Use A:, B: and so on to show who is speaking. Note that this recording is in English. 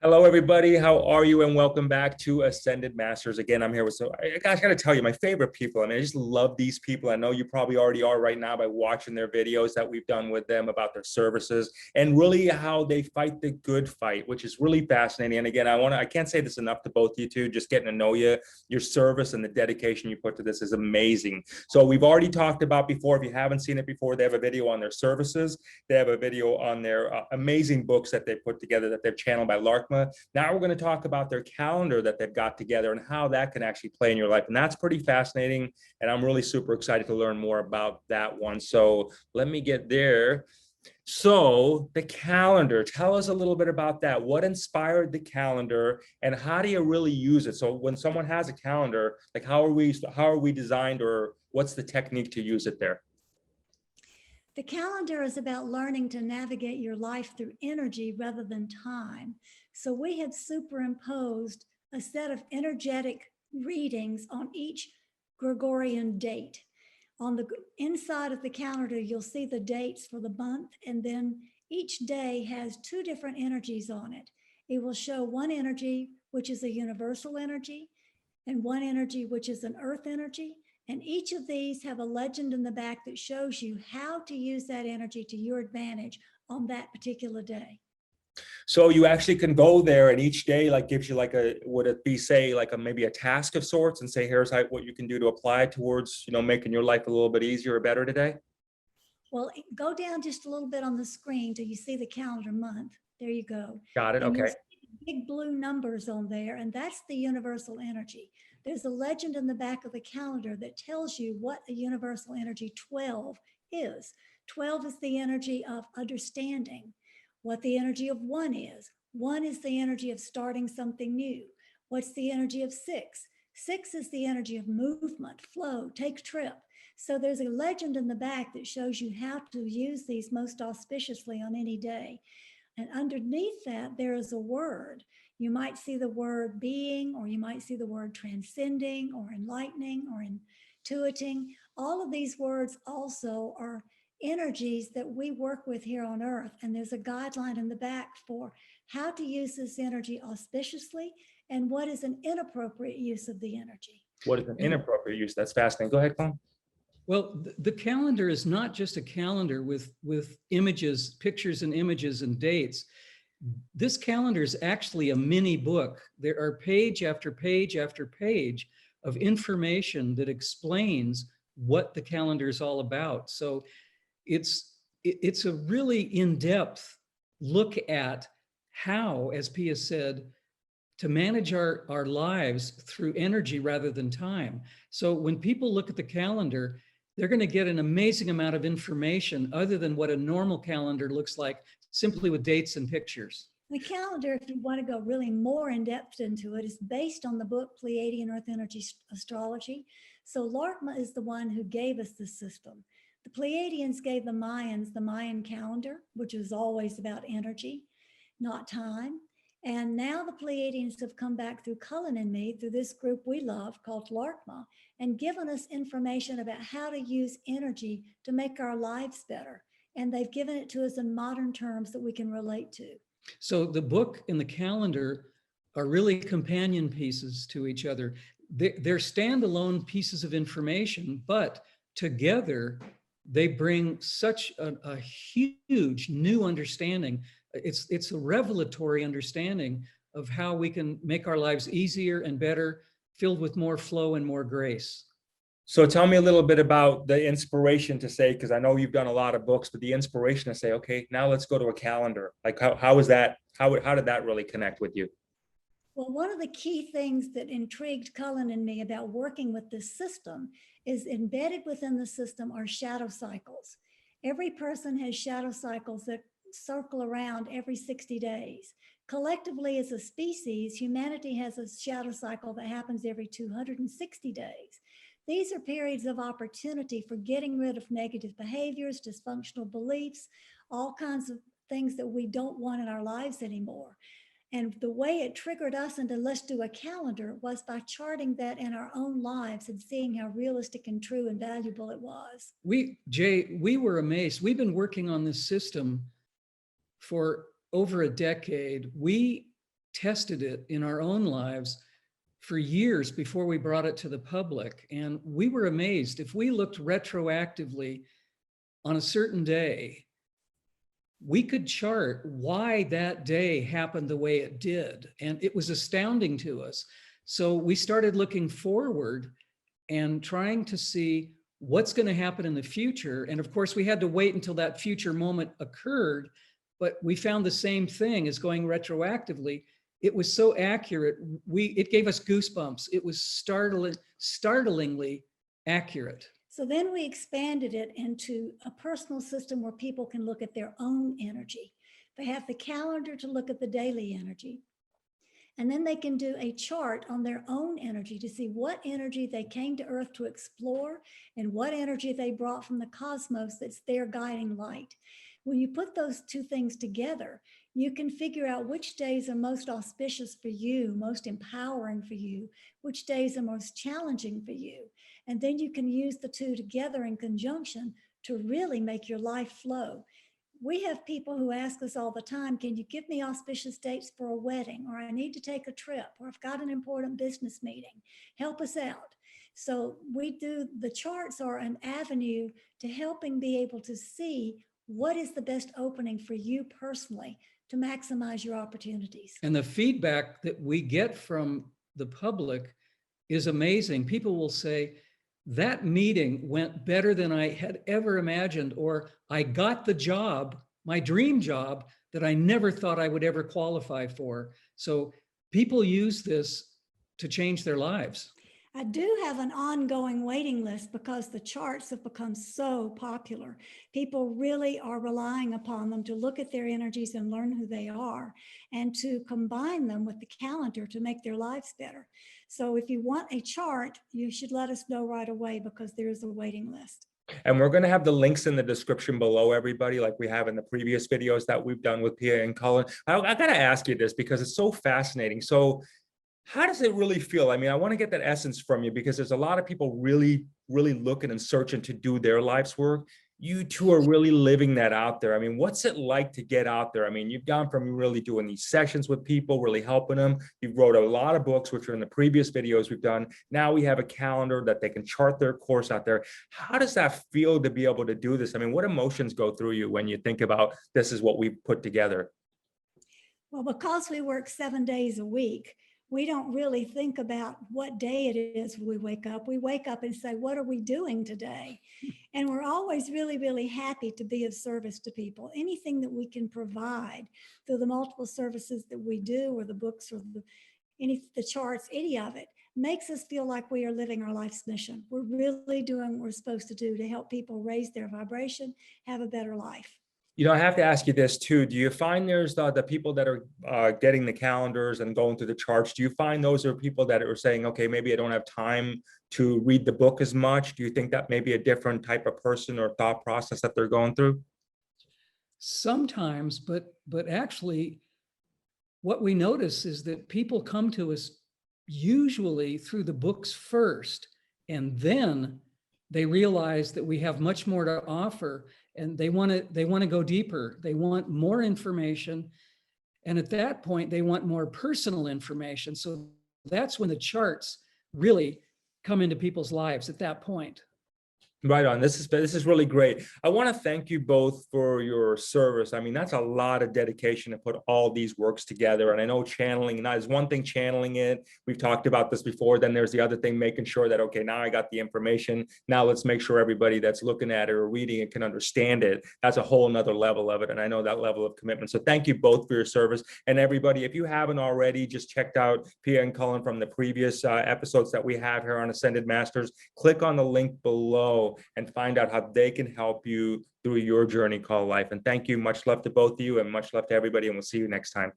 A: Hello, everybody. How are you? And welcome back to Ascended Masters. Again, I'm here with I got to tell you, my favorite people. I mean, I just love these people. I know you probably already are right now by watching their videos that we've done with them about their services and really how they fight the good fight, which is really fascinating. And again, I can't say this enough to both you two. Just getting to know you, your service and the dedication you put to this is amazing. So we've already talked about before. If you haven't seen it before, they have a video on their services. They have a video on their amazing books that they put together that they've channeled by Laarkmaa. Now we're going to talk about their calendar that they've got together and how that can actually play in your life. And that's pretty fascinating. And I'm really super excited to learn more about that one. So let me get there. So the calendar, tell us a little bit about that. What inspired the calendar and how do you really use it? So when someone has a calendar, like how are we designed, or what's the technique to use it there?
B: The calendar is about learning to navigate your life through energy rather than time. So we have superimposed a set of energetic readings on each Gregorian date. On the inside of the calendar, you'll see the dates for the month, and then each day has two different energies on it. It will show one energy, which is a universal energy, and one energy, which is an earth energy. And each of these have a legend in the back that shows you how to use that energy to your advantage on that particular day.
A: So you actually can go there and each day like gives you like would it be say like maybe a task of sorts and say, here's what you can do to apply towards, making your life a little bit easier or better today?
B: Well, go down just a little bit on the screen till you see the calendar month. There you go.
A: Got it.
B: And you'll
A: Okay.
B: see big blue numbers on there, and that's the universal energy. There's a legend in the back of the calendar that tells you what a universal energy 12 is. 12 is the energy of understanding. What the energy of 1 is. 1 is the energy of starting something new. What's the energy of 6? 6 is the energy of movement, flow, take a trip. So there's a legend in the back that shows you how to use these most auspiciously on any day. And underneath that, there is a word. You might see the word being, or you might see the word transcending, or enlightening, or intuiting. All of these words also are energies that we work with here on Earth. And there's a guideline in the back for how to use this energy auspiciously and what is an inappropriate use of the energy.
A: What is an inappropriate use? That's fascinating. Go ahead, Colin.
C: Well, the calendar is not just a calendar with images, pictures and images and dates. This calendar is actually a mini book. There are page after page after page of information that explains what the calendar is all about. So it's a really in-depth look at how, as Pia said, to manage our lives through energy rather than time. So when people look at the calendar, they're going to get an amazing amount of information other than what a normal calendar looks like, simply with dates and pictures.
B: The calendar, if you want to go really more in depth into it, is based on the book Pleiadian-Earth Energy Astrology. So Laarkmaa is the one who gave us this system. The Pleiadians gave the Mayans the Mayan calendar, which was always about energy, not time. And now the Pleiadians have come back through Cullen and me, through this group we love called Laarkmaa, and given us information about how to use energy to make our lives better. And they've given it to us in modern terms that we can relate to.
C: So the book and the calendar are really companion pieces to each other. They're standalone pieces of information, but together they bring such a huge new understanding. It's a revelatory understanding of how we can make our lives easier and better, filled with more flow and more grace.
A: So tell me a little bit about the inspiration to say, because I know you've done a lot of books, but the inspiration to say, okay, now let's go to a calendar. Like how is that? How did that really connect with you?
B: Well, one of the key things that intrigued Cullen and me about working with this system is embedded within the system are shadow cycles. Every person has shadow cycles that circle around every 60 days. Collectively, as a species, humanity has a shadow cycle that happens every 260 days. These are periods of opportunity for getting rid of negative behaviors, dysfunctional beliefs, all kinds of things that we don't want in our lives anymore. And the way it triggered us into let's do a calendar was by charting that in our own lives and seeing how realistic and true and valuable it was.
C: Jay, we were amazed. We've been working on this system for over a decade. We tested it in our own lives for years before we brought it to the public. And we were amazed. If we looked retroactively on a certain day, we could chart why that day happened the way it did. And it was astounding to us. So we started looking forward and trying to see what's going to happen in the future. And of course, we had to wait until that future moment occurred, but we found the same thing as going retroactively. It was so accurate. It gave us goosebumps. It was startlingly accurate.
B: So then we expanded it into a personal system where people can look at their own energy. They have the calendar to look at the daily energy. And then they can do a chart on their own energy to see what energy they came to Earth to explore and what energy they brought from the cosmos that's their guiding light. When you put those two things together, you can figure out which days are most auspicious for you, most empowering for you, which days are most challenging for you. And then you can use the two together in conjunction to really make your life flow. We have people who ask us all the time, can you give me auspicious dates for a wedding? Or I need to take a trip, or I've got an important business meeting. Help us out. So the charts are an avenue to helping be able to see what is the best opening for you personally to maximize your opportunities.
C: And the feedback that we get from the public is amazing. People will say, that meeting went better than I had ever imagined, or I got the job, my dream job, that I never thought I would ever qualify for. So people use this to change their lives.
B: I do have an ongoing waiting list because the charts have become so popular. People really are relying upon them to look at their energies and learn who they are, and to combine them with the calendar to make their lives better. So if you want a chart, you should let us know right away, because there is a waiting list.
A: And we're going to have the links in the description below, everybody, like we have in the previous videos that we've done with Pia and Cullen. I got to ask you this because it's so fascinating. So how does it really feel? I mean, I want to get that essence from you, because there's a lot of people really looking and searching to do their life's work. You two are really living that out there. I mean, what's it like to get out there? I mean, you've gone from really doing these sessions with people, really helping them. You've wrote a lot of books, which are in the previous videos we've done. Now we have a calendar that they can chart their course out there. How does that feel to be able to do this? I mean, what emotions go through you when you think about this is what we've put together?
B: Well, because we work 7 days a week, we don't really think about what day it is when we wake up. We wake up and say, what are we doing today? And we're always really happy to be of service to people. Anything that we can provide through the multiple services that we do, or the books, or the charts, any of it, makes us feel like we are living our life's mission. We're really doing what we're supposed to do to help people raise their vibration, have a better life.
A: You know, I have to ask you this too. Do you find there's the people that are getting the calendars and going through the charts? Do you find those are people that are saying, okay, maybe I don't have time to read the book as much? Do you think that may be a different type of person or thought process that they're going through?
C: Sometimes, but actually what we notice is that people come to us usually through the books first, and then they realize that we have much more to offer, and they want to go deeper. They want more information. And at that point, they want more personal information. So that's when the charts really come into people's lives at that point.
A: Right on. This is really great. I want to thank you both for your service. I mean, that's a lot of dedication to put all these works together. And I know channeling, now is one thing, channeling it. We've talked about this before. Then there's the other thing, making sure that, okay, now I got the information. Now let's make sure everybody that's looking at it or reading it can understand it. That's a whole nother level of it. And I know that level of commitment. So thank you both for your service. And everybody, if you haven't already, just checked out Pia and Cullen from the previous episodes that we have here on Ascended Masters. Click on the link below and find out how they can help you through your journey called life. And thank you. Much love to both of you, and much love to everybody. And we'll see you next time.